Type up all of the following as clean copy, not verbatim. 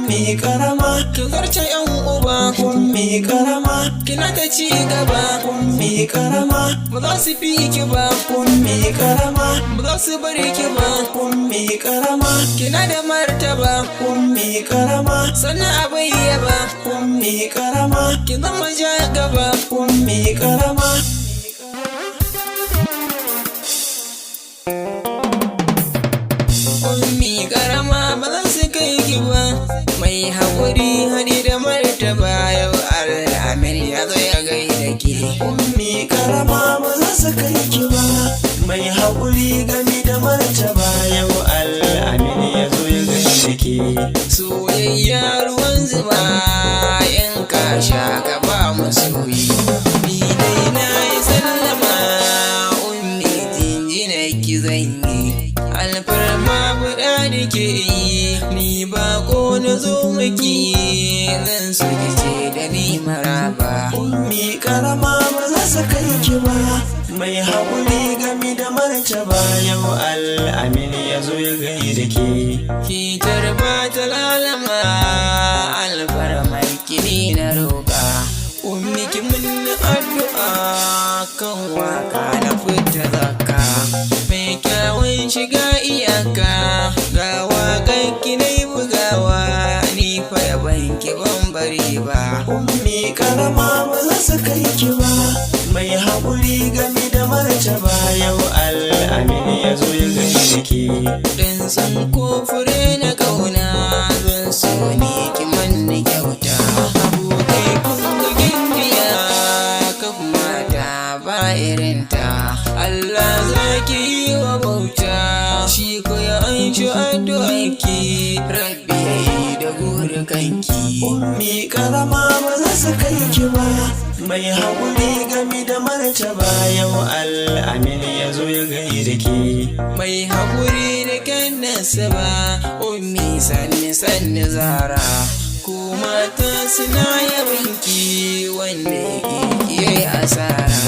ummi karama, ki zarce yan uba ummi karama, kina ta ci gaba ummi karama, ba za su fi ki ba ummi karama, ba za su bari ki ba ummi karama, kina da martaba ummi karama, sannan abin yaba ummi karama, ki zama ja gaba ummi karama. Ummi karama ba za su kai ki ba, mai haƙuri hadi da martaba, yau Ameen ya zo ya gaida ki. Ummi karama ba za su kai ki ba, mai haƙuri gami da martaba, yau Ameen ya zo ya gaida ki. Soyayya ruwan zuma in ka sha ka ba masoyi, ni dai na yi sallama ummi jinjina ki zan yi, alfarma buɗa da ke yi, ni ba ko na zo maki, zan so ki ce da ni maraba. Ummi karama ba za su kai ki ba, mai haƙuri gami da martaba, yau Ameen ya zo ya gaida ke. Ki tarba ta lalama alfarma ki na roƙa, ummi ki mun addu'a kan waka na fita zakka, mai kyawun shiga iyaka, ga waƙar ki na yi bugawa, ni fa yaban ki ban bari ba. Ummi karama ba za su kai ki ba, mai haƙuri gami da martaba, yau Ameen ya zo ya gaida ki. Dan san ko fure na ƙauna, zan so ne ki manni kyauta, abokai kun ga gimbiya kan mata ba irinta, Allah za ki yi wa bauta, shi ko ya anshi addu'arki, Rabbi ya yi da kanki. Ummi karama ba za su kai ki ba, mai haƙuri gami da martaba, yau Ameen ya zo ya gaida ki. Mai haƙuri da kan nasaba, ummi sanni sanni zara, ko mata suna yabinki, wanda ya yi asara,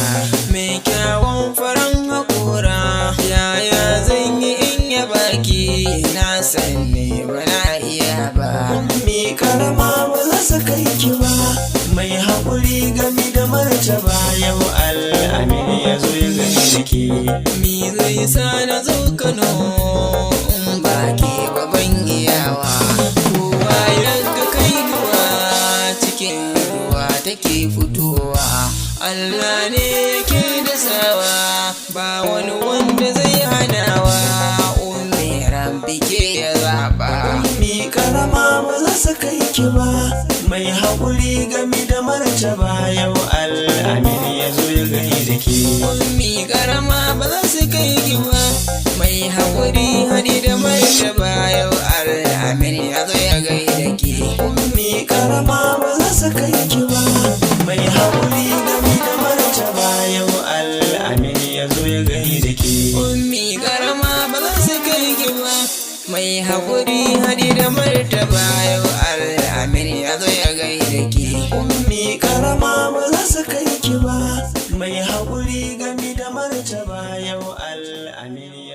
mai kyawun faran haƙora, yaya zan yi in ya baki, na sanni ba na iya ba. Ummi karama ba za su kai ki ba, mai haƙuri gami da martaba, yau Ameen ya zo ya gaida ki. Mi zai sa na zo Kano in ba ke ba ban iyawa, kowa yanka kai ruwa cikin ruwa take fitowa, Allah ne yake dasawa, ba wani wanda zai hanawa, ummi Rabbi ke ya zaba. Ummi karama ba za su kai ki ba, mai haƙuri gami da martaba, yau Ameen ya zo ya gaida ki. Ummi karama ba za su kai ki ba, mai haƙuri hadi da martaba, yau Ameen ya zo ya gaida ki. Ummi karama ba za su kai ki ba, mai haƙuri gami da martaba, yau Ameen ya zo ya gaida ki. Ummi karama ba za su kai ki ba, mai haƙuri hadi da martaba, yau Ameen ya zo ya gaida ki. Ummi karama ba za su kai ki